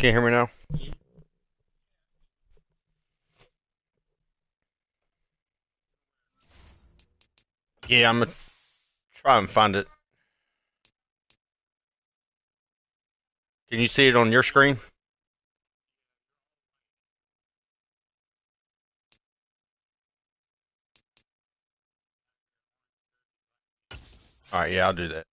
Can you hear me now? Yeah, I'm gonna try and find it. Can you see it on your screen? Alright, yeah, I'll do that.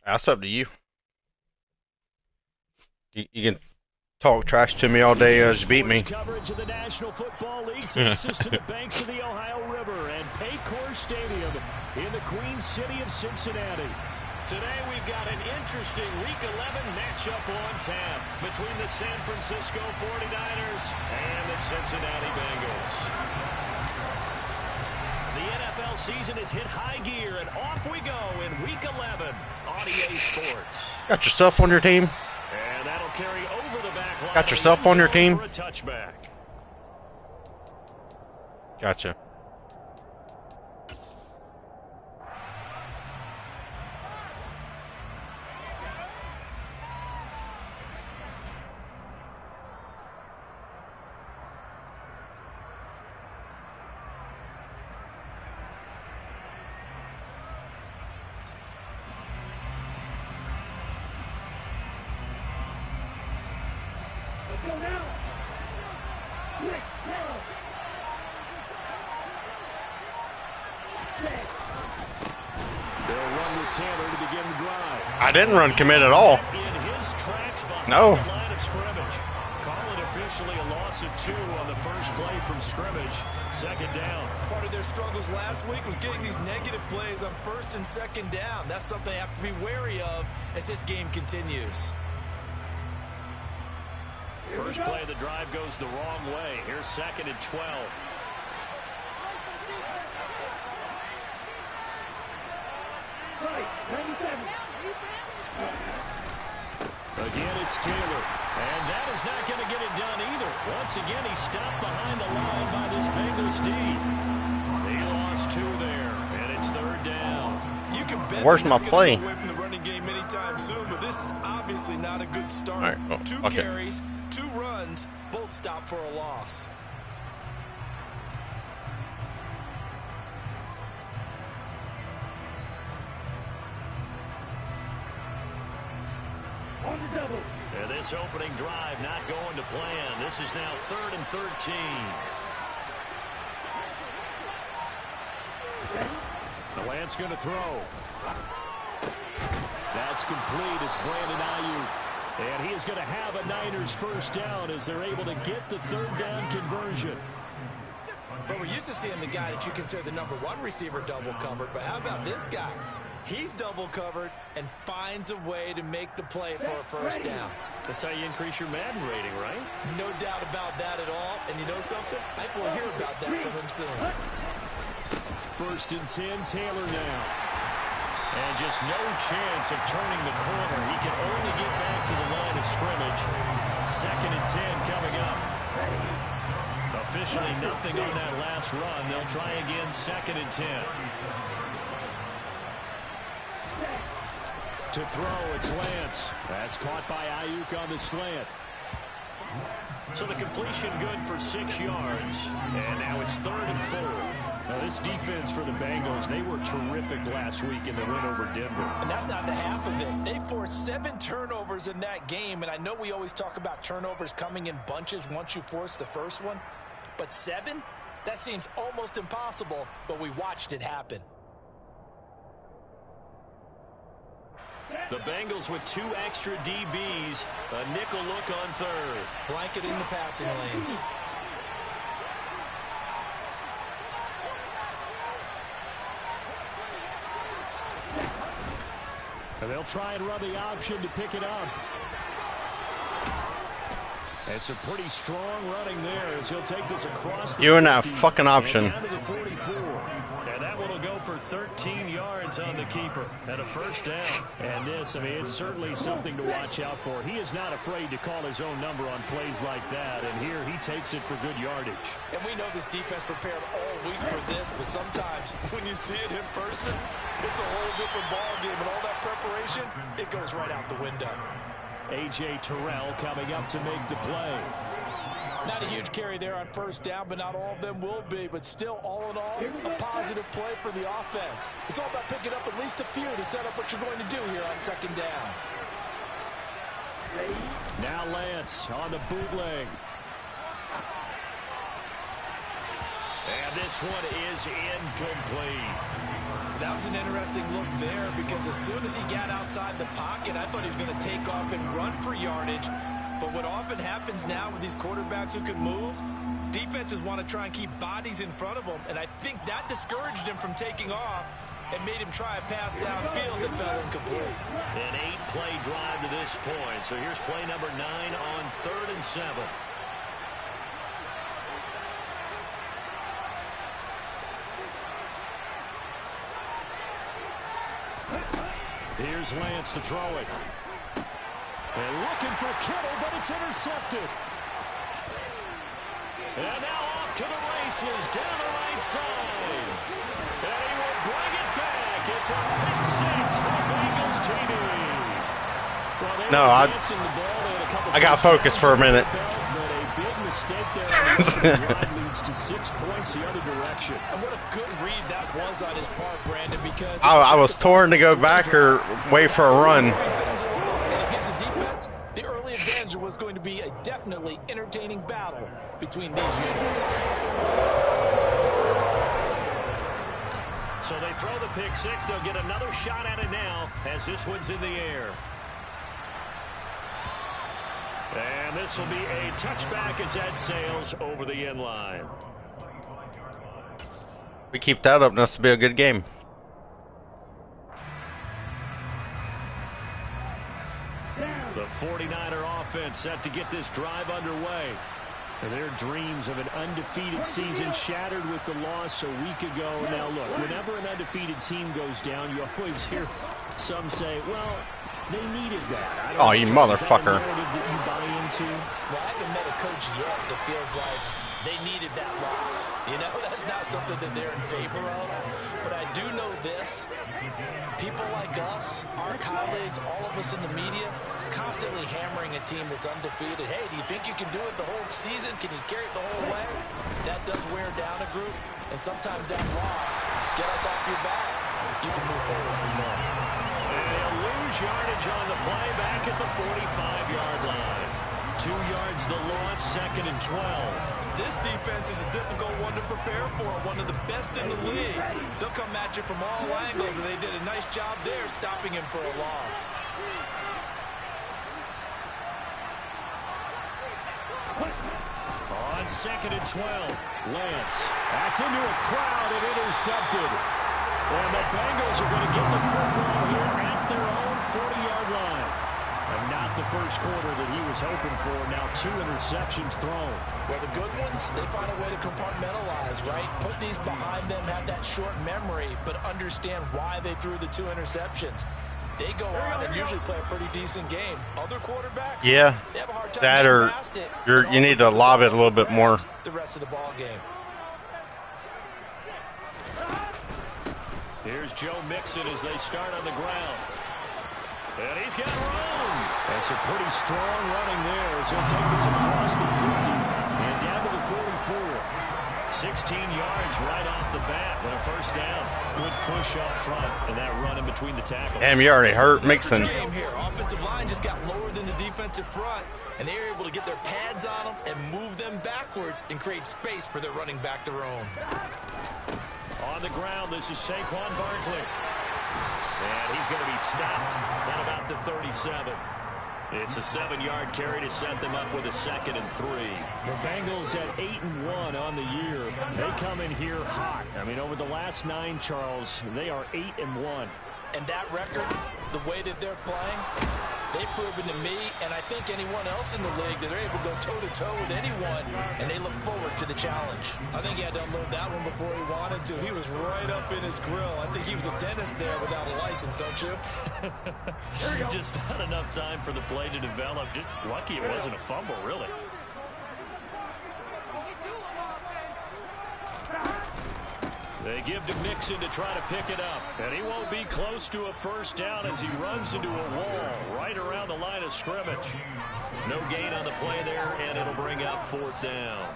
That's up to you. You can talk trash to me all day as you beat me. Coverage of the National Football League takes us to the banks of the Ohio River and Paycor Stadium in the Queen City of Cincinnati. Today we've got an interesting Week 11 matchup on tap between the San Francisco 49ers and the Cincinnati Bengals. The NFL season has hit high gear, and off we go in Week 11 on EA Sports. Got yourself on your team? And that'll carry over the back line. Got yourself on your team? For a touchback. Gotcha. I didn't run commit at all. No. Call it officially a loss of 2 on the first play from scrimmage. Second down. Part of their struggles last week was getting these negative plays on first and second down. That's something they have to be wary of as this game continues. First play of the drive goes the wrong way. Here's 2nd and 12. Again, it's Taylor. And that is not going to get it done either. Once again, he stopped behind the line by this Bengals D. They lost 2 there, and it's 3rd down. You can bet where's my play? Away from the running game anytime soon, but this is obviously not a good start. All right. 2 carries, 2 runs, both stopped for a loss. And this opening drive not going to plan. This is now 3rd and 13. The Lance going to throw. That's complete. It's Brandon Ayuk. And he is going to have a Niners first down as they're able to get the 3rd down conversion. But we're used to seeing the guy that you consider the #1 receiver double covered. But how about this guy? He's double covered and finds a way to make the play for a first down. That's how you increase your Madden rating, right? No doubt about that at all. And you know something? I think we'll hear about that from him soon. 1st and 10, Taylor now. And just no chance of turning the corner. He can only get back to the line of scrimmage. 2nd and 10 coming up. Officially nothing on that last run. They'll try again 2nd and 10. To throw, it's Lance. That's caught by Ayuk on the slant. So the completion good for 6 yards. And now it's 3rd and 4. Now this defense for the Bengals, they were terrific last week in the win over Denver. And that's not the half of it. They forced 7 turnovers in that game. And I know we always talk about turnovers coming in bunches once you force the first one. But 7? That seems almost impossible, but we watched it happen. The Bengals with 2 extra DBs. A nickel look on 3rd. Blanketing the passing lanes. And they'll try and run the option to pick it up. And some pretty strong running there as he'll take this across the You and that 50, fucking option. and down to the 48. 13 yards on the keeper and a first down. And this, I mean, it's certainly something to watch out for. He is not afraid to call his own number on plays like that, and here he takes it for good yardage. And we know this defense prepared all week for this, but sometimes when you see it in person, it's a whole different ball game, and all that preparation, it goes right out the window. A.J. Terrell coming up to make the play. Not a huge carry there on first down, but not all of them will be. But still, all in all, a positive play for the offense. It's all about picking up at least a few to set up what you're going to do here on second down. Now Lance on the bootleg. And this one is incomplete. That was an interesting look there because as soon as he got outside the pocket, I thought he was going to take off and run for yardage. But what often happens now with these quarterbacks who can move, defenses want to try and keep bodies in front of them, and I think that discouraged him from taking off and made him try a pass downfield that fell incomplete. An 8-play drive to this point. So here's play number 9 on 3rd and 7. Here's Lance to throw it. And looking for Kittle, but it's intercepted. And now off to the races down the right side. And he will bring it back. It's a pick 6 for Bengals TD. Well, No, I got focused for a minute. But a big mistake there. Drive leads to 6 points the other direction. And what a good read that was on his part, Brandon, because I was torn to go back or wait for a run. Advantage was going to be a definitely entertaining battle between these units. So they throw the pick 6. They'll get another shot at it now as this one's in the air. And this will be a touchback as that sails over the end line. We keep that up, this will be a good game. The 49er offense set to get this drive underway. And their dreams of an undefeated season shattered with the loss a week ago. Now, look, whenever an undefeated team goes down, you always hear some say, well, they needed that. Oh, you motherfucker. Is that a narrative that you buy into? Well, I haven't met a coach yet that feels like they needed that loss. You know, that's not something that they're in favor of. But I do know this. People like us, our colleagues, all of us in the media, constantly hammering a team that's undefeated. Hey, do you think you can do it the whole season? Can you carry it the whole way? That does wear down a group. And sometimes that loss, get us off your back. You can move forward from there. And they'll lose yardage on the play back at the 45-yard line. 2 yards the loss, 2nd and 12. This defense is a difficult one to prepare for, one of the best in the league. They'll come at you from all angles, and they did a nice job there stopping him for a loss. On 2nd and 12, Lance. That's into a crowd and intercepted. And the Bengals are going to get the football here at their own 40-yard line. And not the first quarter that he was hoping for. Now 2 interceptions thrown. Well, the good ones, they find a way to compartmentalize, right? Put these behind them, have that short memory, but understand why they threw the 2 interceptions. They go on and usually play a pretty decent game. Other quarterbacks, yeah, they have a hard time that or past it. you need to lob it a little bit more. The rest of the ball game. Here's Joe Mixon as they start on the ground. And he's got room. That's a pretty strong running there as he'll take this across the 50 and down to the 44. 16 yards right off the bat and a first down. Good push up front and that run in between the tackles. Damn, you already hurt Mixon. Game here. Offensive line just got lower than the defensive front, and they were able to get their pads on them and move them backwards and create space for their running back to roam. On the ground, this is Saquon Barkley. And he's going to be stopped at about the 37. It's a 7-yard carry to set them up with a 2nd and 3. The Bengals at 8-1 on the year. They come in here hot. I mean, over the last 9, Charles, they are 8-1. And that record, the way that they're playing, They've proven to me, and I think anyone else in the league, that they're able to go toe-to-toe with anyone, and they look forward to the challenge. I think he had to unload that one before he wanted to. He was right up in his grill. I think he was a dentist there without a license, don't you? Just not enough time for the play to develop. Just lucky it wasn't a fumble, really. They give to Mixon to try to pick it up. And he won't be close to a first down as he runs into a wall right around the line of scrimmage. No gain on the play there, and it'll bring up 4th down.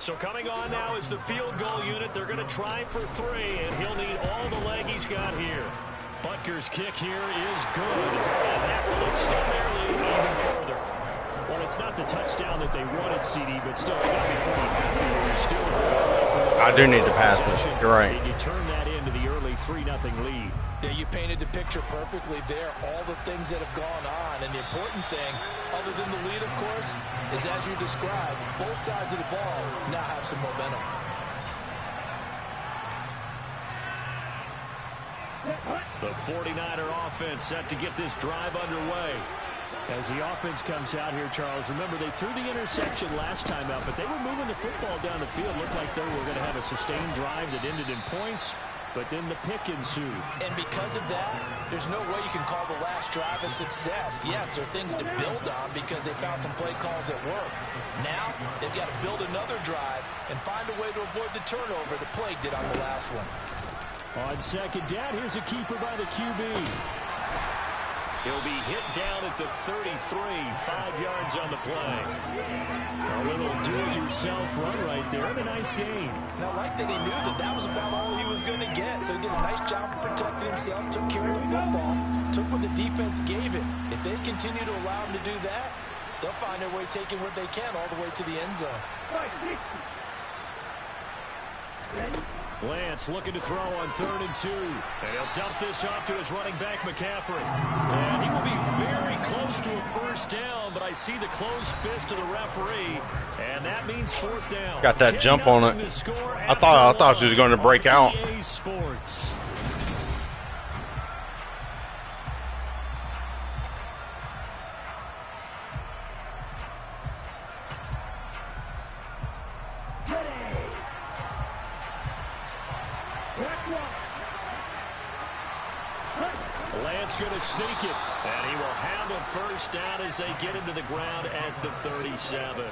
So coming on now is the field goal unit. They're going to try for 3, and he'll need all the leg he's got here. Butker's kick here is good, and that will extend their lead even further. Well, it's not the touchdown that they wanted, CD, but still, they got to be pretty happy. I do need to pass this. You're right. And you turn that into the early 3-0 lead. Yeah, you painted the picture perfectly there. All the things that have gone on, and the important thing, other than the lead, of course, is as you described, both sides of the ball now have some momentum. The 49er offense set to get this drive underway. As the offense comes out here, Charles, remember they threw the interception last time out, but they were moving the football down the field. Looked like they were going to have a sustained drive that ended in points, but then the pick ensued. And because of that, there's no way you can call the last drive a success. Yes, there are things to build on because they found some play calls that work. Now, they've got to build another drive and find a way to avoid the turnover the play did on the last one. On 2nd down, here's a keeper by the QB. He'll be hit down at the 33, 5 yards on the play. A little do-it-yourself run right there, and a nice gain. And I like that he knew that that was about all he was going to get, so he did a nice job of protecting himself, took care of the football, took what the defense gave him. If they continue to allow him to do that, they'll find their way taking what they can all the way to the end zone. Lance looking to throw on 3rd and 2. And he'll dump this off to his running back, McCaffrey. And he will be very close to a first down, but I see the closed fist of the referee, and that means 4th down. Got that jump on it. I thought she was going to break out. Sports. Lance going to sneak it, and he will have a first down as they get into the ground at the 37.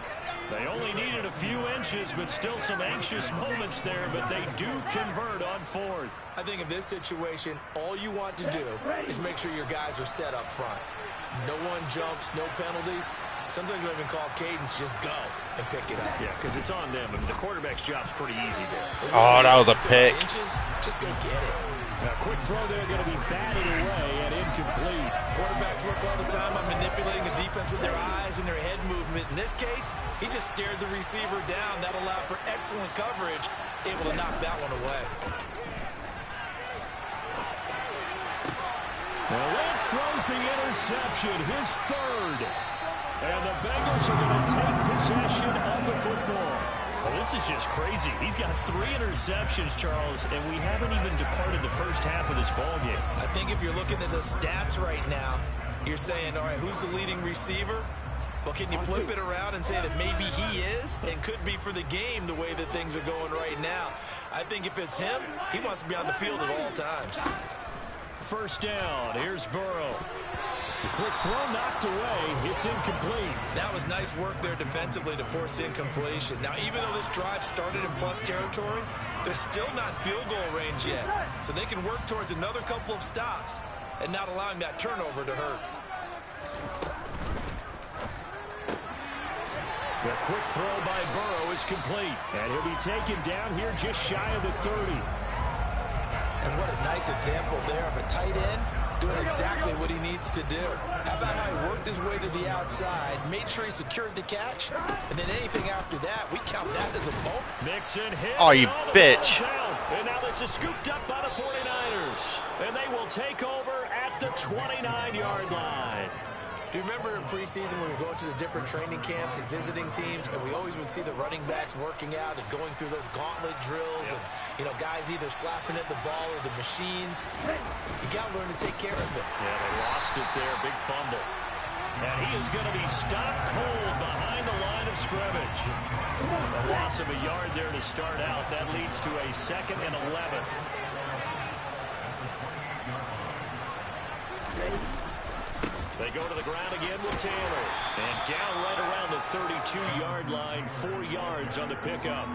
They only needed a few inches, but still some anxious moments there, but they do convert on 4th. I think in this situation, all you want to do is make sure your guys are set up front. No one jumps, no penalties. Sometimes we even call cadence, just go and pick it up. Yeah, because it's on them. I mean, the quarterback's job's pretty easy there. Oh, that was a pick. Just go get it. A quick throw there going to be batted away and incomplete. Quarterbacks work all the time on manipulating the defense with their eyes and their head movement. In this case, he just stared the receiver down. That allowed for excellent coverage, able to knock that one away. Well, Lance throws the interception, his 3rd. And the Bengals are going to take possession of the football. Well, this is just crazy. He's got 3 interceptions, Charles, and we haven't even departed the first half of this ball game. I think if you're looking at the stats right now, you're saying, all right, who's the leading receiver? Well, can you flip it around and say that maybe he is and could be for the game the way that things are going right now? I think if it's him, he wants to be on the field at all times. First down. Here's Burrow. The quick throw knocked away. It's incomplete. That was nice work there defensively to force incompletion. Now, even though this drive started in plus territory, they're still not in field goal range yet. So they can work towards another couple of stops and not allowing that turnover to hurt. The quick throw by Burrow is complete. And he'll be taken down here just shy of the 30. And what a nice example there of a tight end doing exactly what he needs to do. How about how he worked his way to the outside, made sure he secured the catch, and then anything after that, we count that as a bump. Mixon hit. Oh, you bitch. And now this is scooped up by the 49ers. And they will take over at the 29-yard line. Do you remember in preseason when we were going to the different training camps and visiting teams, and we always would see the running backs working out and going through those gauntlet drills, and, you know, guys either slapping at the ball or the machines. You got to learn to take care of it. Yeah, they lost it there. Big fumble. And he is going to be stopped cold behind the line of scrimmage. A loss of a yard there to start out. That leads to a 2nd and 11. They go to the ground again with Taylor. And down right around the 32-yard line, 4 yards on the pickup.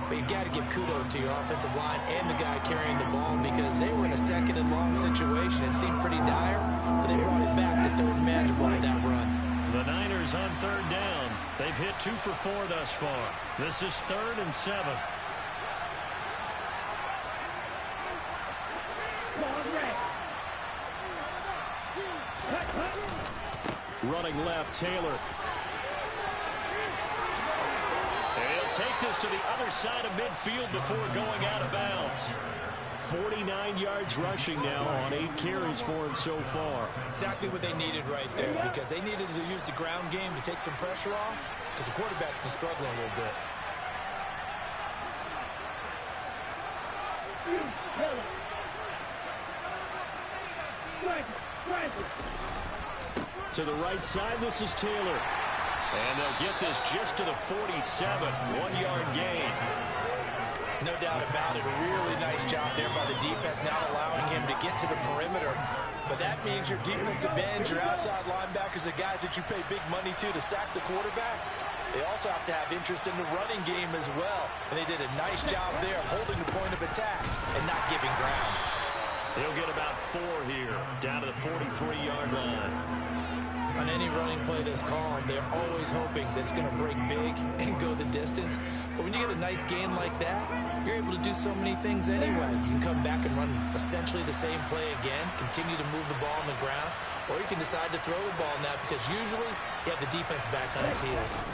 But you've got to give kudos to your offensive line and the guy carrying the ball, because they were in a 2nd and long situation. It seemed pretty dire, but they brought it back to 3rd and manageable with that run. The Niners on 3rd down. They've hit 2 for 4 thus far. This is 3rd and 7. Running left, Taylor. And he'll take this to the other side of midfield before going out of bounds. 49 yards rushing now on 8 carries for him so far. Exactly what they needed right there, because they needed to use the ground game to take some pressure off, because the quarterback's been struggling a little bit. To the right side, this is Taylor. And they'll get this just to the 47, 1-yard gain. No doubt about it. A really nice job there by the defense, not allowing him to get to the perimeter. But that means your defensive ends, your outside linebackers, the guys that you pay big money to sack the quarterback, they also have to have interest in the running game as well. And they did a nice job there holding the point of attack and not giving ground. They'll get about 4 here, down to the 43-yard line. On any running play that's called, they're always hoping that it's going to break big and go the distance. But when you get a nice gain like that, you're able to do so many things anyway. You can come back and run essentially the same play again, continue to move the ball on the ground, or you can decide to throw the ball now, because usually you have the defense back on its heels.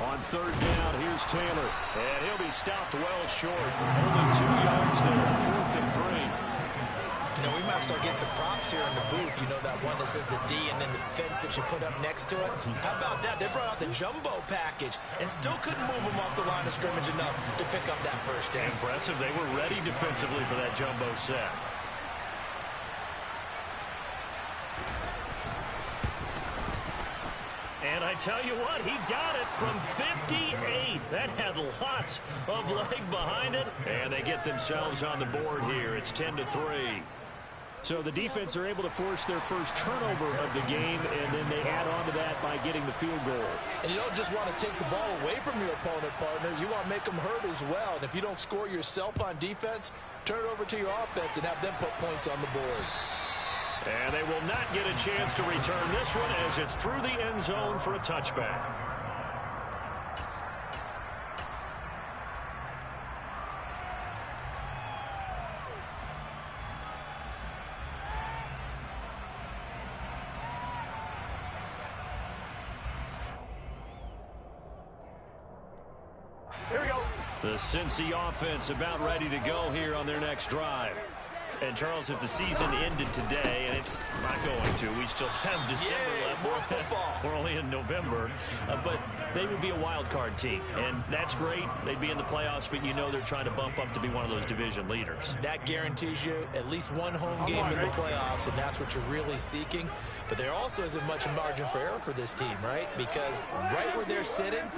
On 3rd down, here's Taylor. And he'll be stopped well short. Only 2 yards there, 4th and 3. You know, we might start getting some props here in the booth. You know, that one that says the D and then the fence that you put up next to it. How about that? They brought out the jumbo package and still couldn't move them off the line of scrimmage enough to pick up that 1st down. Impressive. They were ready defensively for that jumbo set. And I tell you what, he got it from 58. That had lots of leg behind it. And they get themselves on the board here. It's 10-3. So the defense are able to force their first turnover of the game, and then they add on to that by getting the field goal. And you don't just want to take the ball away from your opponent, partner. You want to make them hurt as well. And if you don't score yourself on defense, turn it over to your offense and have them put points on the board. And they will not get a chance to return this one, as it's through the end zone for a touchback. Here we go. The Cincy offense about ready to go here on their next drive. And, Charles, if the season ended today, and it's not going to, we still have December left. More football. We're only in November. But they would be a wild card team, and that's great. They'd be in the playoffs, but you know they're trying to bump up to be one of those division leaders. That guarantees you at least one home game in the playoffs, and that's what you're really seeking. But there also isn't much margin for error for this team, right? Because right where they're sitting,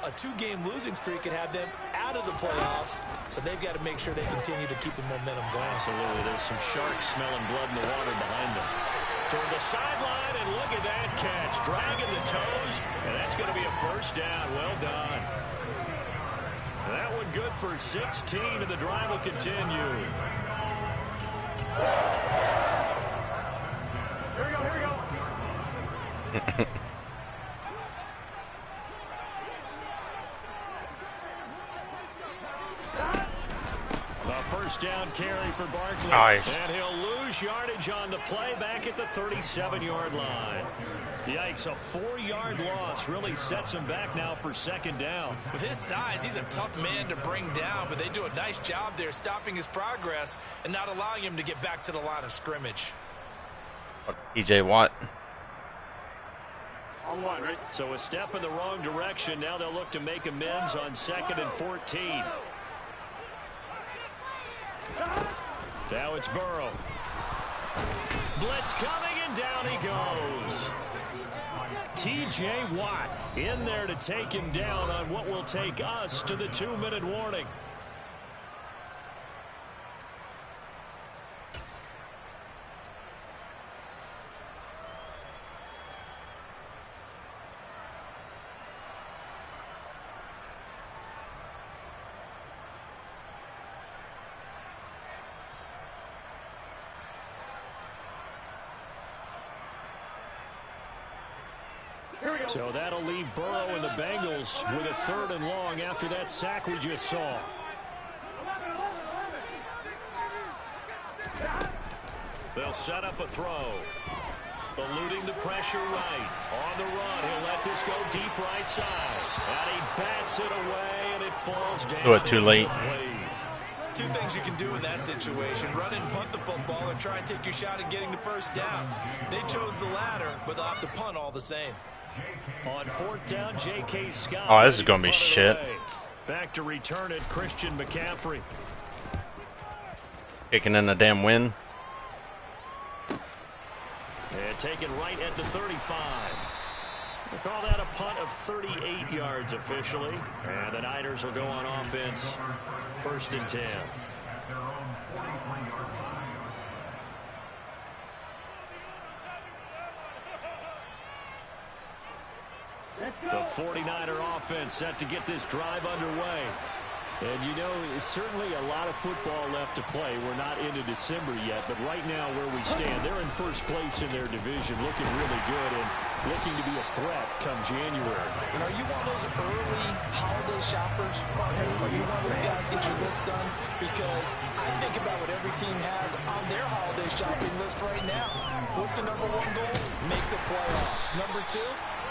a 2-game losing streak could have them out of the playoffs, so they've got to make sure they continue to keep the momentum going. Absolutely. There's some sharks smelling blood in the water behind them. Toward the sideline, and look at that catch. Dragging the toes, and that's going to be a 1st down. Well done. That one good for 16, and the drive will continue. Here we go, here we go. First down carry for Barkley. Nice. And he'll lose yardage on the play back at the 37-yard line. Yikes, a 4-yard loss really sets him back now for 2nd down. With his size, he's a tough man to bring down, but they do a nice job there stopping his progress and not allowing him to get back to the line of scrimmage. TJ Watt. So a step in the wrong direction. Now they'll look to make amends on 2nd and 14. Now it's Burrow. Blitz coming, and down he goes. T.J. Watt in there to take him down on what will take us to the 2-minute warning. So that'll leave Burrow and the Bengals with a 3rd and long after that sack we just saw. They'll set up a throw. Eluding the pressure right. On the run, he'll let this go deep right side. And he bats it away, and it falls down. Do it too late. Two things you can do in that situation: run and punt the football, or try and take your shot at getting the first down. They chose the latter, but they'll have to punt all the same. On 4th down, J.K. Scott. Oh, this is going to be shit. Back to return it, Christian McCaffrey. Kicking in the damn wind. And taken right at the 35. We'll call that a punt of 38 yards officially. And the Niners will go on offense. 1st and 10. The 49er offense set to get this drive underway. And you know, it's certainly a lot of football left to play. We're not into December yet, but right now where we stand, they're in 1st place in their division, looking really good and looking to be a threat come January. And are you one of those early holiday shoppers, partner? Are you one of those guys get your list done? Because I think about what every team has on their holiday shopping list right now. What's the #1 goal? Make the playoffs. #2,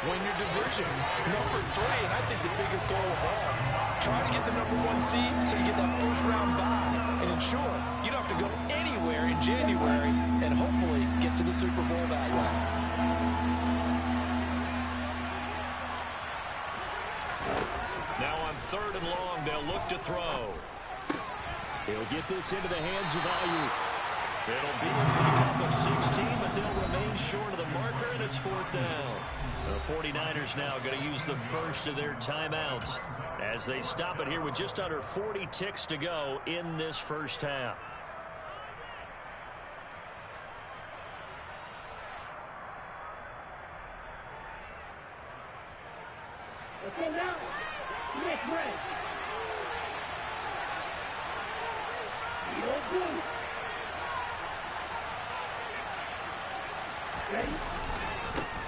win your division. #3, and I think the biggest goal of all, try to get the #1 seed so you get that 1st round bye and ensure you don't have to go anywhere in January and hopefully get to the Super Bowl that way. Now on 3rd and long, they'll look to throw. He'll get this into the hands of Ayuk. It'll be a pickup of 16, but they'll remain short of the marker, and it's 4th down. The 49ers now going to use the first of their timeouts as they stop it here with just under 40 ticks to go in this 1st half. Let's go now. Nick Ray.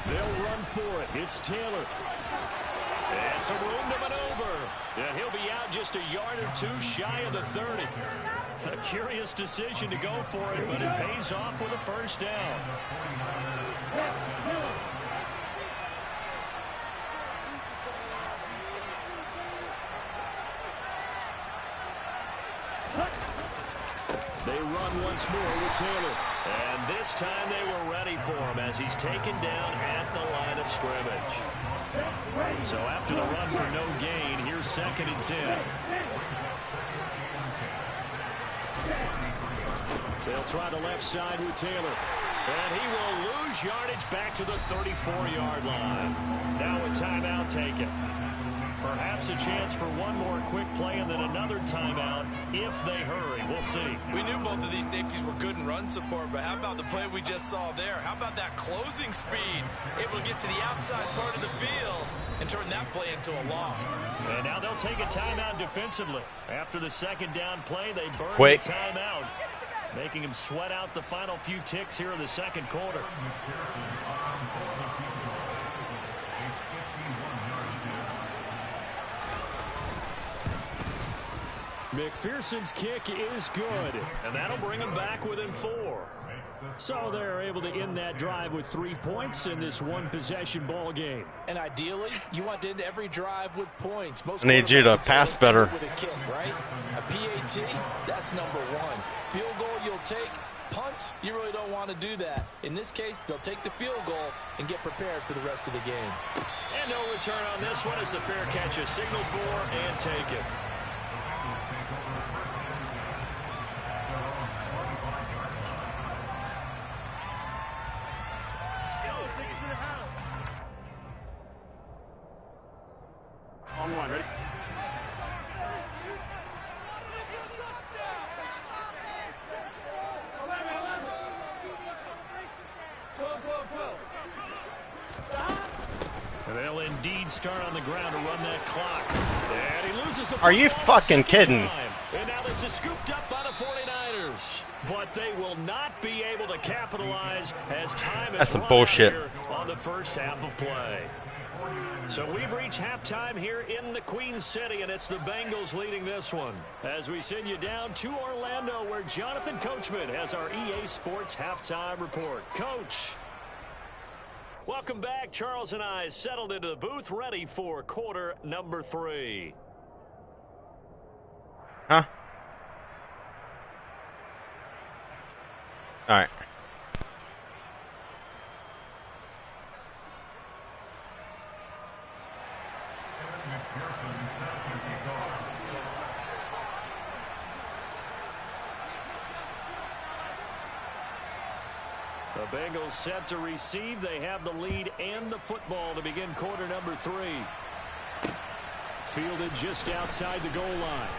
They'll run for it. It's Taylor. And some room to maneuver. And he'll be out just a yard or 2 shy of the 30. A curious decision to go for it, but it pays off with a 1st down. They run once more with Taylor. And this time they were ready for him as he's taken down at the line of scrimmage. So after the run for no gain, here's 2nd and 10. They'll try the left side with Taylor. And he will lose yardage back to the 34-yard line. Now a timeout taken. Perhaps a chance for one more quick play and then another timeout if they hurry. We'll see. We knew both of these safeties were good in run support, but how about the play we just saw there? How about that closing speed? Able to get to the outside part of the field and turn that play into a loss. And now they'll take a timeout defensively. After the 2nd down play, they burn Quick. the timeout, making him sweat out the final few ticks here in the 2nd quarter. McPherson's kick is good, and that'll bring him back within 4. So they're able to end that drive with 3 points in this one-possession ball game. And ideally, you want to end every drive with points. Most I need you to pass better. With a kick, right? A PAT, that's #1. Field goal you'll take, Punts, you really don't want to do that. In this case, they'll take the field goal and get prepared for the rest of the game. And no return on this one as the fair catch is signaled for and taken. On one, ready? They'll indeed start on the ground to run that clock. And he loses the Are you football fucking second kidding? time. And now this is scooped up by the 49ers. But they will not be able to capitalize as time is That's some run bullshit. out here on the first half of play. So we've reached halftime here in the Queen City, and it's the Bengals leading this one. As we send you down to Orlando, where Jonathan Coachman has our EA Sports halftime report. Coach. Welcome back. Charles and I settled into the booth, ready for quarter number 3. Huh? All right. The Bengals set to receive. They have the lead and the football to begin quarter number 3. Fielded just outside the goal line.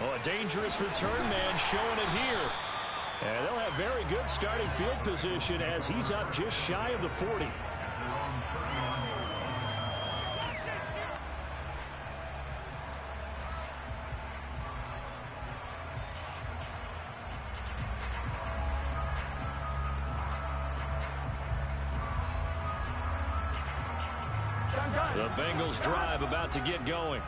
Oh, a dangerous return man showing it here. And they'll have very good starting field position as he's up just shy of the 40. The Bengals drive about to get going.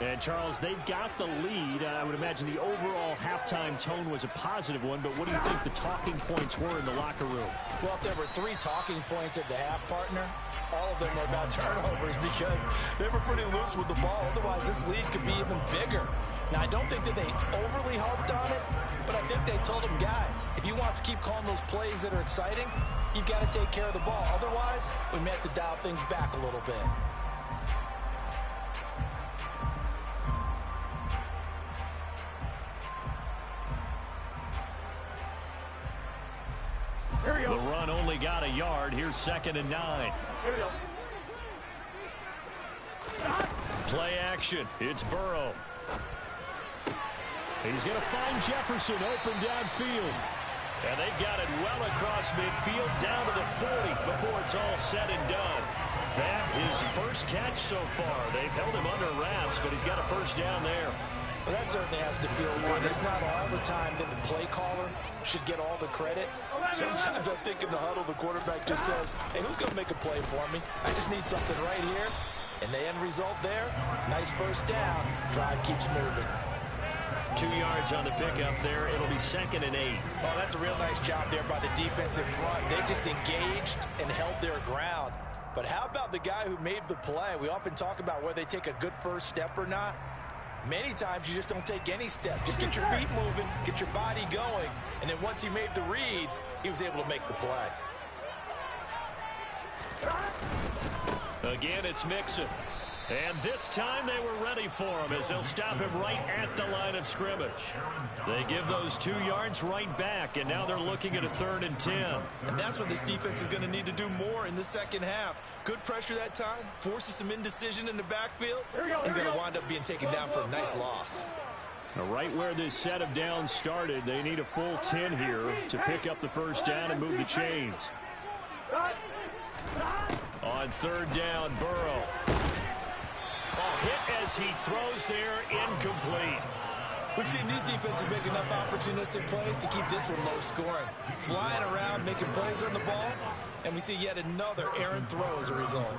And, Charles, they've got the lead. I would imagine the overall halftime tone was a positive one, but what do you think the talking points were in the locker room? Well, if there were 3 talking points at the half, partner, all of them were about turnovers because they were pretty loose with the ball. Otherwise, this lead could be even bigger. Now, I don't think that they overly harped on it, but I think they told them, guys, if you want to keep calling those plays that are exciting, you've got to take care of the ball. Otherwise, we may have to dial things back a little bit. The run only got a yard. Here's 2nd and 9. Here we go. Play action. It's Burrow. He's going to find Jefferson open downfield. And they've got it well across midfield down to the 40 before it's all said and done. That is first catch so far. They've held him under wraps, but he's got a first down there. Well, that certainly has to feel good. It's not all the time that the play caller should get all the credit. Sometimes I think in the huddle, the quarterback just says, hey, who's going to make a play for me? I just need something right here. And the end result there, nice first down. Drive keeps moving. 2 yards on the pickup there. It'll be 2nd and 8. Oh, that's a real nice job there by the defensive front. They just engaged and held their ground. But how about the guy who made the play? We often talk about whether they take a good first step or not. Many times you just don't take any step. Just get your feet moving, get your body going, and then once he made the read, he was able to make the play. Again, it's Mixon. And this time they were ready for him as they'll stop him right at the line of scrimmage. They give those 2 yards right back, and now they're looking at a 3rd and 10. And that's what this defense is going to need to do more in the second half. Good pressure that time, forces some indecision in the backfield. He's going to wind up being taken down for a nice loss. Now, right where this set of downs started, they need a full 10 here to pick up the first down and move the chains. On 3rd down, Burrow. Hit as he throws there, incomplete. We've seen these defenses make enough opportunistic plays to keep this one low scoring. Flying around, making plays on the ball, and we see yet another errant throw as a result.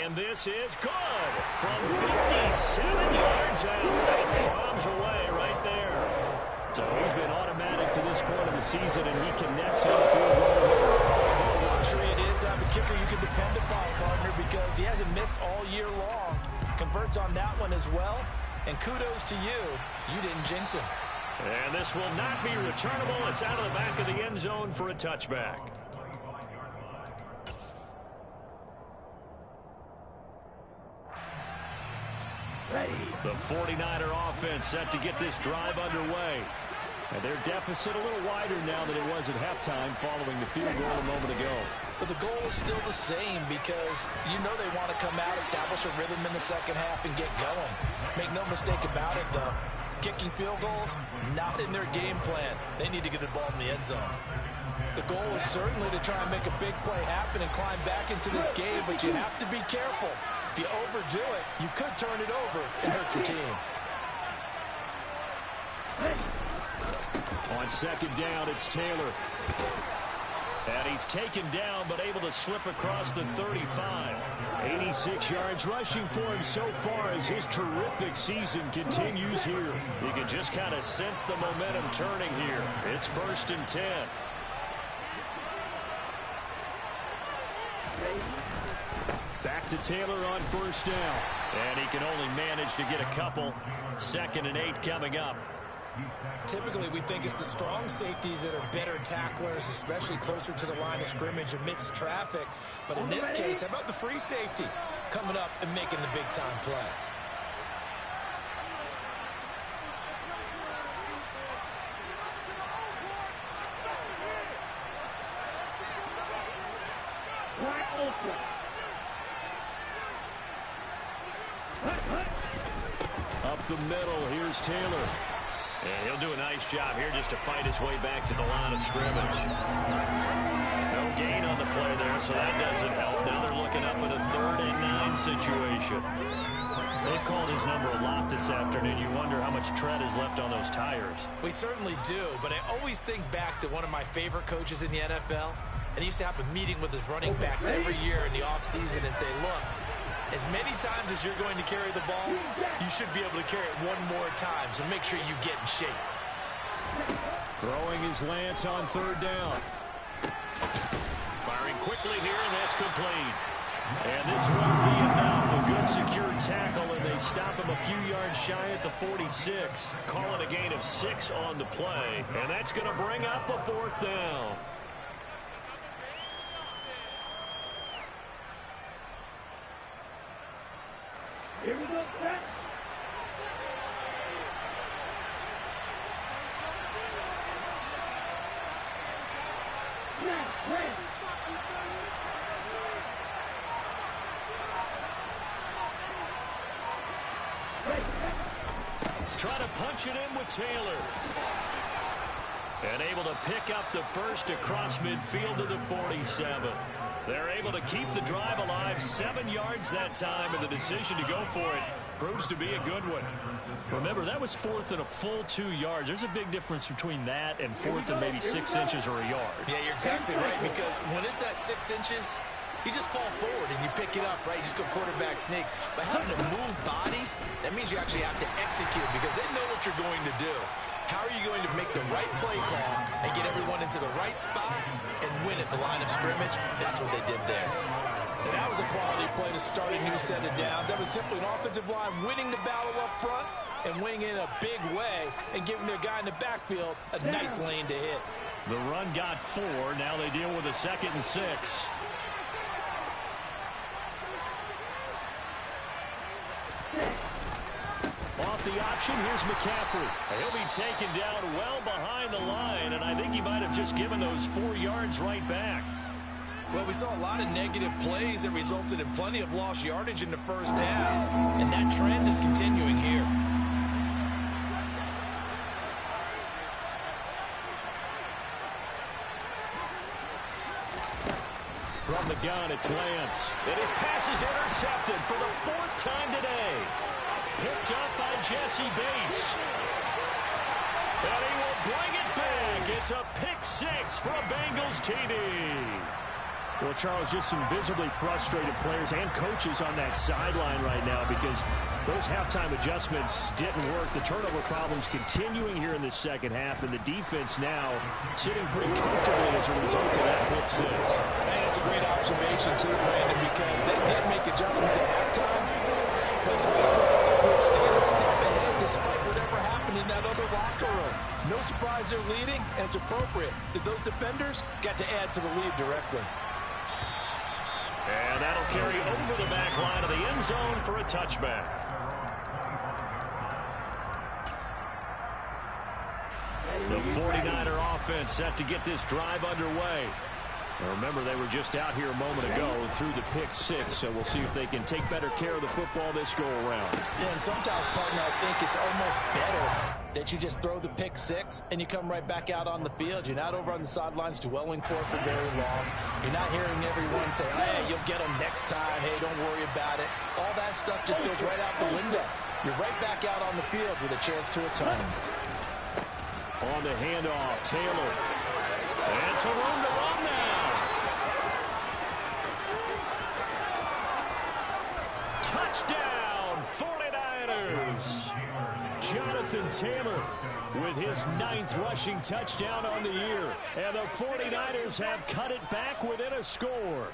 And this is good from 57 yards out. That bombs away right there. So he's been automatic to this point of the season, and he connects on the field goal. Luxury it is to have a kicker you can depend upon, partner, because he hasn't missed all year long. points on that one as well. And kudos to you. You didn't jinx him. And this will not be returnable. It's out of the back of the end zone for a touchback. The 49er offense set to get this drive underway. And their deficit a little wider now than it was at halftime following the field goal a moment ago. But the goal is still the same because you know they want to come out, establish a rhythm in the second half, and get going. Make no mistake about it, though. Kicking field goals, not in their game plan. They need to get the ball in the end zone. The goal is certainly to try and make a big play happen and climb back into this game, but you have to be careful. If you overdo it, you could turn it over and hurt your team. On second down, it's Taylor. And he's taken down, but able to slip across the 35. 86 yards rushing for him so far as his terrific season continues here. You can just kind of sense the momentum turning here. It's 1st and 10. Back to Taylor on 1st down. And he can only manage to get a couple. 2nd and 8 coming up. Typically, we think it's the strong safeties that are better tacklers, especially closer to the line of scrimmage amidst traffic. But in this case, how about the free safety coming up and making the big-time play? Up the middle, here's Taylor. And he'll do a nice job here just to fight his way back to the line of scrimmage. No gain on the play there, so that doesn't help. Now they're looking up at a 3rd and 9 situation. They've called his number a lot this afternoon. You wonder how much tread is left on those tires. We certainly do, but I always think back to one of my favorite coaches in the NFL. And he used to have a meeting with his running backs every year in the offseason and say, look, as many times as you're going to carry the ball, you should be able to carry it one more time, so make sure you get in shape. Throwing his Lance on 3rd down. Firing quickly here, and that's complete. And this won't be enough. A good secure tackle, and they stop him a few yards shy at the 46. Calling a gain of 6 on the play, and that's going to bring up a 4th down. Here we go, back. Try to punch it in with Taylor. And able to pick up the first across midfield to the 47. They're able to keep the drive alive, 7 yards that time, and the decision to go for it proves to be a good one. Remember, that was 4th and a full 2 yards. There's a big difference between that and 4th and maybe 6 inches or a yard. Yeah, you're exactly right, because when it's that 6 inches, you just fall forward and you pick it up, right? You just go quarterback sneak. But having to move bodies, that means you actually have to execute because they know what you're going to do. How are you going to make the right play call and get everyone into the right spot and win at the line of scrimmage? That's what they did there. And that was a quality play to start a new set of downs. That was simply an offensive line winning the battle up front and winning in a big way and giving their guy in the backfield a nice lane to hit. The run got 4. Now they deal with a 2nd and 6. Off the option, here's McCaffrey. He'll be taken down well behind the line, and I think he might have just given those 4 yards right back. Well, we saw a lot of negative plays that resulted in plenty of lost yardage in the first half, and that trend is continuing here. From the gun, it's Lance. And his pass is intercepted for the 4th time today. Picked up by Jesse Bates. And he will bring it back. It's a pick 6 for a Bengals TD. Well, Charles, just some visibly frustrated players and coaches on that sideline right now because those halftime adjustments didn't work. The turnover problems continuing here in the second half, and the defense now sitting pretty comfortably as a result of that pick 6. And it's a great observation, too, Brandon, because they did make adjustments at halftime, but this and it's appropriate that those defenders got to add to the lead directly. And that'll carry over the back line of the end zone for a touchback. The 49er offense set to get this drive underway. Now remember, they were just out here a moment ago through the pick six, so we'll see if they can take better care of the football this go-around. Yeah, and sometimes, partner, I think it's almost better that you just throw the pick six and you come right back out on the field. You're not over on the sidelines dwelling for it for very long. You're not hearing everyone say, hey, you'll get them next time. Hey, don't worry about it. All that stuff just goes right out the window. You're right back out on the field with a chance to atone. On the handoff, Taylor. And it's a room to run now. Touchdown, 49ers. Jonathan Taylor with his 9th rushing touchdown on the year. And the 49ers have cut it back within a score.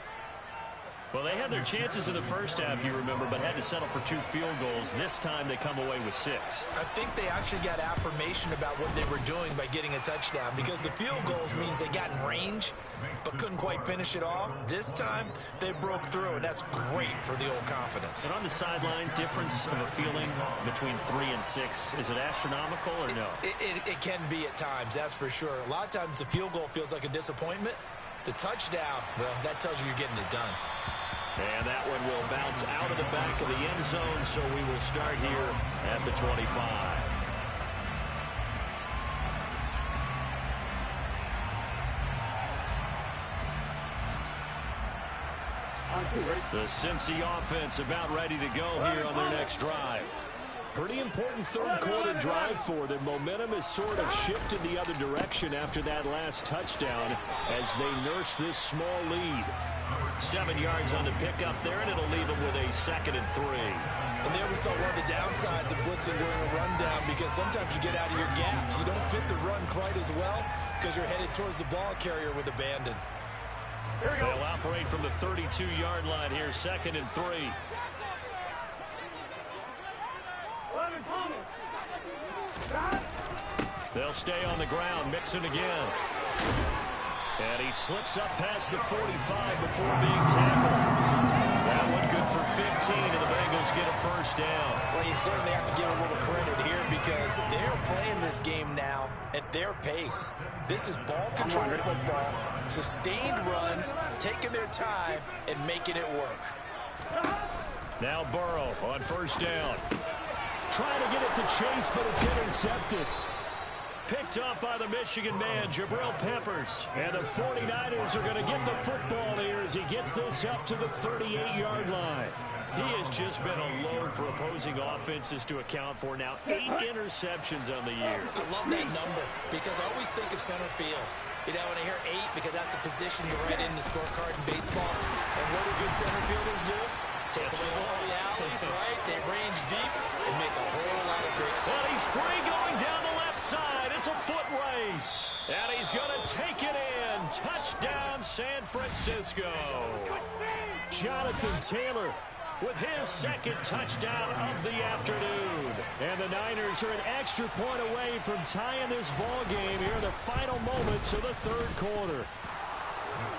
Well, they had their chances in the first half, you remember, but had to settle for 2 field goals. This time they come away with 6. I think they actually got affirmation about what they were doing by getting a touchdown, because the field goals means they got in range but couldn't quite finish it off. This time they broke through, and that's great for the old confidence. And on the sideline, difference of a feeling between 3 and 6, is it astronomical or no? It can be at times, that's for sure. A lot of times the field goal feels like a disappointment. The touchdown, well, that tells you you're getting it done. And that one will bounce out of the back of the end zone, so we will start here at the 25. The Cincy offense about ready to go here on their next drive. Pretty important third quarter drive for them. Momentum has sort of shifted the other direction after that last touchdown as they nurse this small lead. 7 yards on the pickup there, and it'll leave them with a 2nd and 3. And there we saw one of the downsides of blitzing during a rundown, because sometimes you get out of your gaps. You don't fit the run quite as well because you're headed towards the ball carrier with abandon. They'll operate from the 32-yard line here, 2nd and 3. They'll stay on the ground. Mixon again. And he slips up past the 45 before being tackled. That one good for 15, and the Bengals get a first down. Well, you certainly have to give a little credit here because they're playing this game now at their pace. This is ball control football, sustained runs, taking their time, and making it work. Now Burrow on first down. Trying to get it to Chase, but it's intercepted. Picked up by the Michigan man, Jabril Peppers. And the 49ers are going to get the football here as he gets this up to the 38-yard line. He has just been a load for opposing offenses to account for now. 8 interceptions on the year. I love that number because I always think of center field. You know, when I hear 8, because that's the position you write in the scorecard in baseball. And what do good center fielders do? Take away all the alleys, right? They range deep and make a whole lot of great. Well, he's free going down the left side. It's a foot race. And he's going to take it in. Touchdown, San Francisco. Jonathan Taylor with his 2nd touchdown of the afternoon. And the Niners are an extra point away from tying this ball game here in the final moments of the third quarter.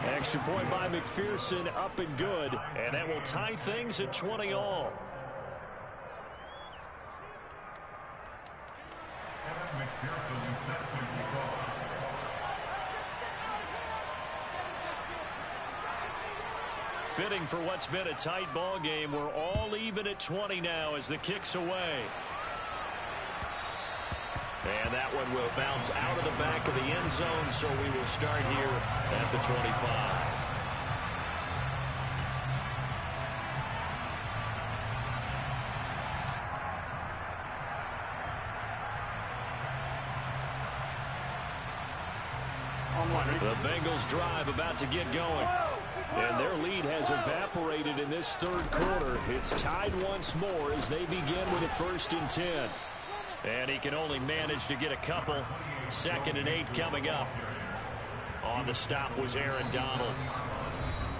Extra point by McPherson, up and good. And that will tie things at 20 all. Fitting for what's been a tight ball game. We're all even at 20 now as the kick's away. And that one will bounce out of the back of the end zone, so we will start here at the 25. The Bengals drive about to get going. And their lead has evaporated in this third quarter. It's tied once more as they begin with a 1st and 10. And he can only manage to get a couple. 2nd and 8 coming up. On the stop was Aaron Donald.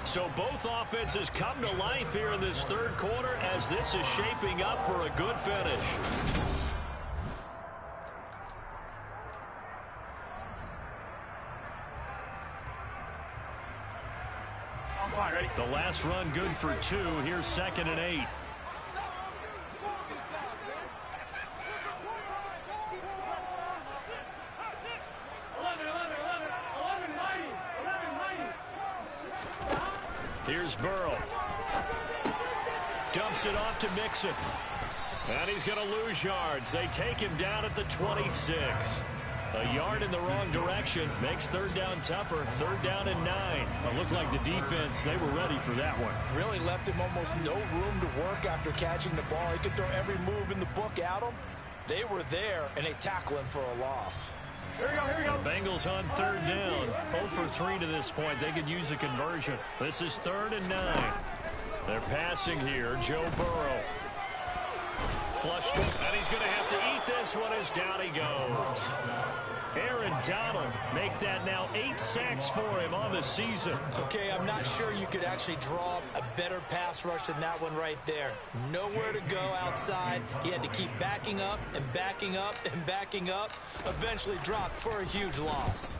So both offenses come to life here in this third quarter as this is shaping up for a good finish. The last run good for 2. Here's 2nd and 8. Here's Burrow. Dumps it off to Mixon. And he's going to lose yards. They take him down at the 26. A yard in the wrong direction makes 3rd down tougher. 3rd down and 9. It looked like the defense, they were ready for that one. Really left him almost no room to work after catching the ball. He could throw every move in the book at him. They were there, and they tackle him for a loss. Here we go. The Bengals on 3rd down. 0 for 3 to this point. They could use a conversion. This is 3rd and 9. They're passing here. Joe Burrow. Flushed, and he's going to have to eat this one as down he goes. Aaron Donald make that now 8 sacks for him on the season. Okay, I'm not sure you could actually draw a better pass rush than that one right there. Nowhere to go outside. He had to keep backing up and backing up and backing up. Eventually dropped for a huge loss.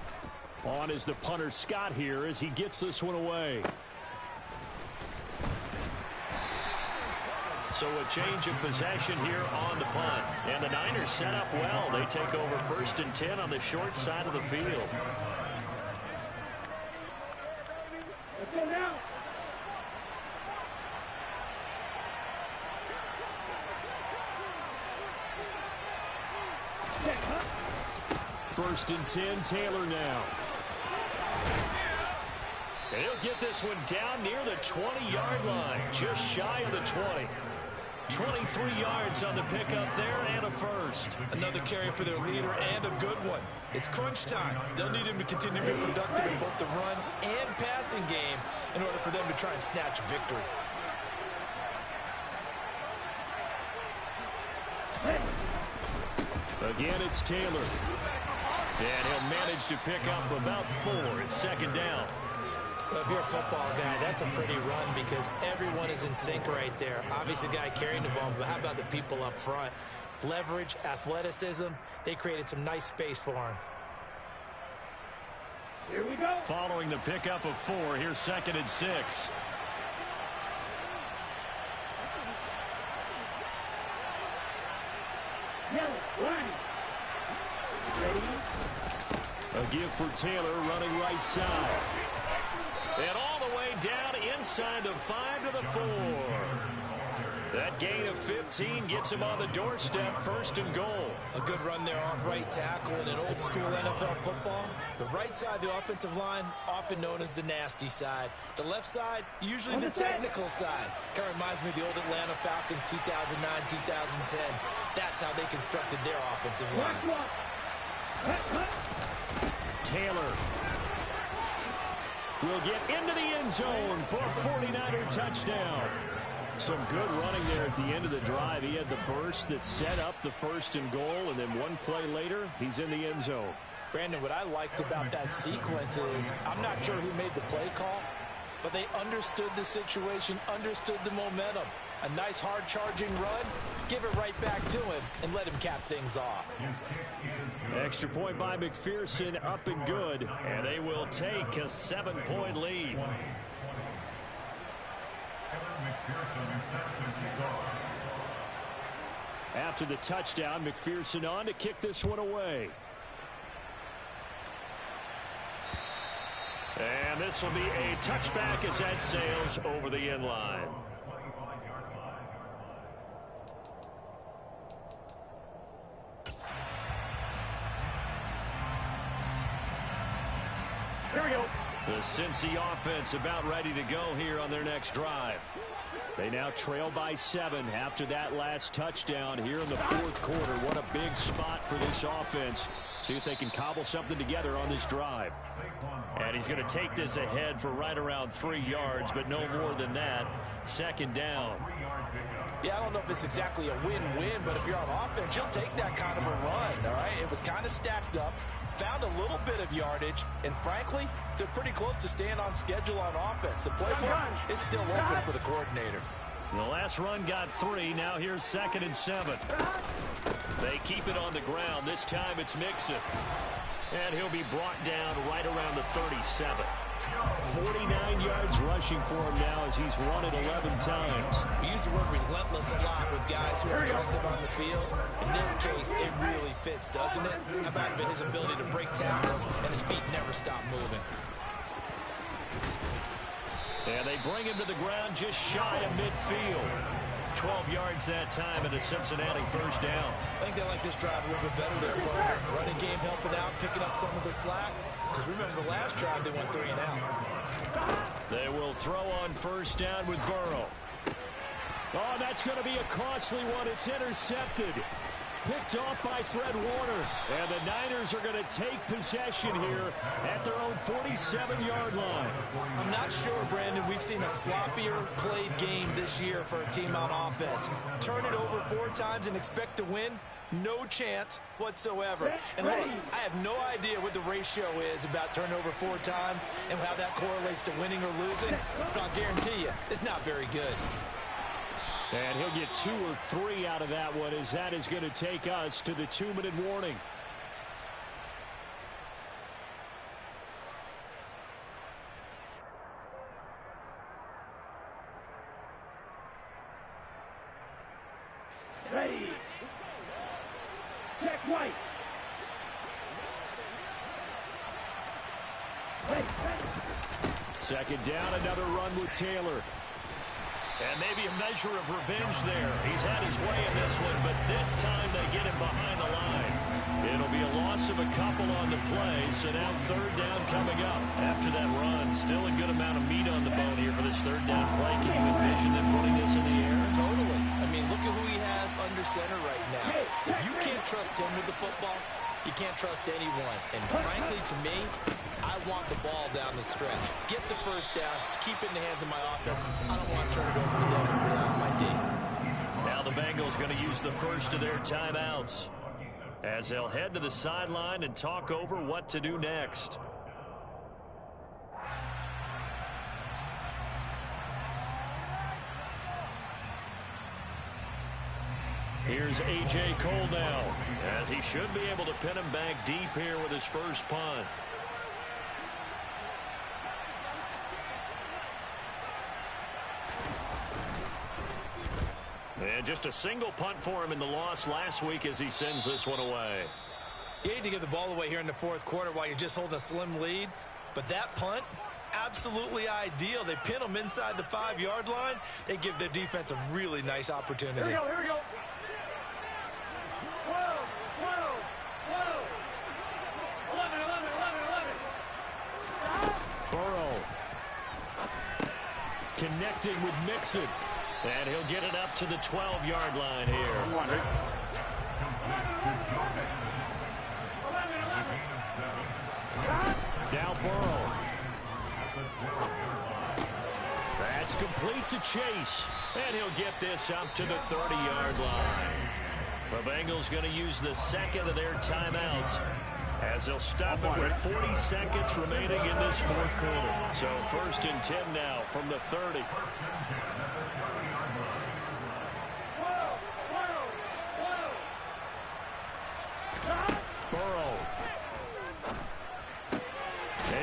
On is the punter Scott here as he gets this one away. So a change of possession here on the punt. And the Niners set up well. They take over 1st and 10 on the short side of the field. Let's go now. First and 10, Taylor now. And he'll get this one down near the 20-yard line, just shy of the 20. 23 yards on the pickup there and a first. Another carry for their leader and a good one. It's crunch time. They'll need him to continue to be productive in both the run and passing game in order for them to try and snatch a victory. Again, it's Taylor. And he'll manage to pick up about 4. It's 2nd down. Well, if you're a football guy, that's a pretty run because everyone is in sync right there. Obviously, the guy carrying the ball, but how about the people up front? Leverage, athleticism, they created some nice space for him. Here we go. Following the pickup of 4, here's 2nd and 6. Yellow, line. Ready? A give for Taylor running right side. And all the way down inside the 5 to the 4. That gain of 15 gets him on the doorstep, 1st and goal. A good run there off right tackle in an old school NFL football. The right side of the offensive line, often known as the nasty side. The left side, usually the technical side. Kind of reminds me of the old Atlanta Falcons 2009, 2010. That's how they constructed their offensive line. Taylor will get into the end zone for a 49er touchdown. Some good running there at the end of the drive. He had the burst that set up the 1st and goal, and then one play later, he's in the end zone. Brandon, what I liked about that sequence is I'm not sure who made the play call, but they understood the situation, understood the momentum. A nice hard-charging run, give it right back to him, and let him cap things off. Extra point by McPherson, up and good, and they will take a 7-point lead. After the touchdown, McPherson on to kick this one away. And this will be a touchback as that sails over the end line. Here we go. The Cincy offense about ready to go here on their next drive. They now trail by 7 after that last touchdown here in the 4th quarter. What a big spot for this offense. See if they can cobble something together on this drive. And he's going to take this ahead for right around 3 yards, but no more than that. 2nd down. Yeah, I don't know if it's exactly a win-win, but if you're on offense, you'll take that kind of a run, all right? It was kind of stacked up, found a little bit of yardage, and frankly, they're pretty close to staying on schedule on offense. The playbook is still open for the coordinator. The last run got 3. Now here's 2nd and 7. They keep it on the ground. This time it's Mixon. And he'll be brought down right around the 37. 49 yards rushing for him now as he's run it 11 times. We use the word relentless a lot with guys who are aggressive on the field. In this case, it really fits, doesn't it? How about his ability to break tackles and his feet never stop moving? And they bring him to the ground just shy of midfield. 12 yards that time and a Cincinnati first down. I think they like this drive a little bit better there, partner. Running game helping out, picking up some of the slack. Because remember the last drive, they went 3 and out. They will throw on first down with Burrow. Oh, that's going to be a costly one. It's intercepted. Picked off by Fred Warner. And the Niners are going to take possession here at their own 47-yard line. I'm not sure, Brandon, we've seen a sloppier played game this year for a team on offense. Turn it over 4 times and expect to win? No chance whatsoever. And look, I have no idea what the ratio is about turnover 4 times and how that correlates to winning or losing. But I'll guarantee you, it's not very good. And he'll get 2 or 3 out of that one as that is going to take us to the 2-minute warning. Ready. Check right. Second down, another run with Taylor. And maybe a measure of revenge there. He's had his way in this one, but this time they get him behind the line. It'll be a loss of a couple on the play, so now third down coming up. After that run, still a good amount of meat on the bone here for this third down play. Can you envision them putting this in the air? Totally. I mean, look at who he has under center right now. If you can't trust him with the football, you can't trust anyone. And frankly, to me, I want the ball down the stretch. Get the first down. Keep it in the hands of my offense. I don't want to turn it over to them and rely on my D. Now the Bengals going to use the first of their timeouts as they'll head to the sideline and talk over what to do next. Here's A.J. Cole now, as he should be able to pin him back deep here with his first punt. And just a single punt for him in the loss last week as he sends this one away. You hate to give the ball away here in the fourth quarter while you're just holding a slim lead, but that punt, absolutely ideal. They pin them inside the 5-yard line. They give their defense a really nice opportunity. Here we go. 12, 11. Burrow connecting with Mixon. And he'll get it up to the 12-yard line here. Now Burrow. That's complete to Chase. And he'll get this up to the 30-yard line. The Bengals going to use the second of their timeouts as they'll stop it with 40 seconds remaining in this fourth quarter. So 1st and 10 now from the 30. Burrow.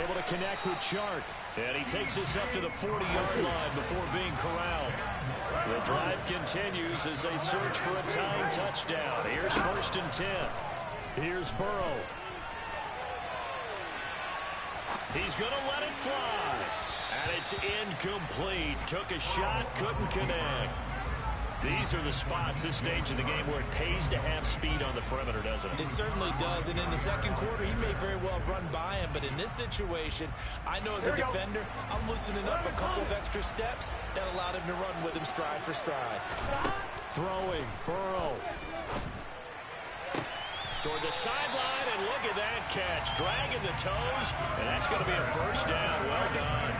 Able to connect with Chark. And he takes us up to the 40-yard line before being corralled. The drive continues as they search for a tying touchdown. Here's 1st and 10. Here's Burrow. He's going to let it fly. And it's incomplete. Took a shot, couldn't connect. These are the spots, this stage of the game, where it pays to have speed on the perimeter, doesn't it? It certainly does, and in the second quarter, he may very well run by him, but in this situation, I know as a defender, I'm loosening up a couple of extra steps that allowed him to run with him stride for stride. Throwing, Burrow. Toward the sideline, and look at that catch. Dragging the toes, and that's going to be a first down. Well done.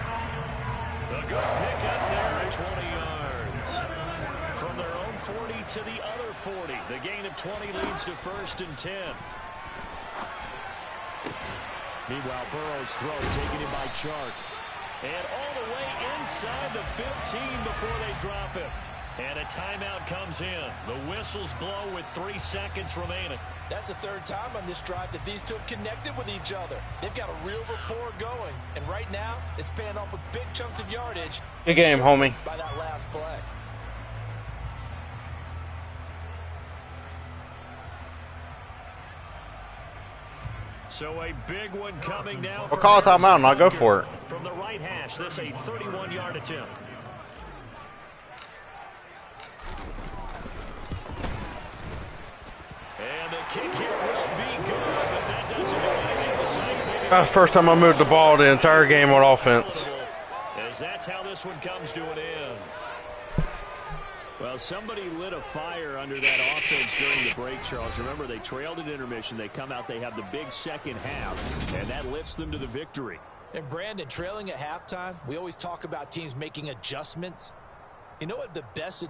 A good pick up there at 20 yards. From their own 40 to the other 40. The gain of 20 leads to 1st and 10. Meanwhile, Burrow's throw taken in by Chark. And all the way inside the 15 before they drop it. And a timeout comes in. The whistles blow with 3 seconds remaining. That's the third time on this drive that these two have connected with each other. They've got a real rapport going. And right now, it's paying off with big chunks of yardage. Good game, homie. By that last play. So a big one coming now. We'll call a timeout and I'll go for it. From the right hash, this a 31-yard attempt. And the kick here will be good, but that doesn't do anything besides maybe... That's the first time I moved the ball the entire game on offense. As that's how this one comes to an end. Well, somebody lit a fire under that offense during the break, Charles. Remember, they trailed at intermission. They come out, they have the big second half, and that lifts them to the victory. And Brandon, trailing at halftime, we always talk about teams making adjustments. You know what the best adjustment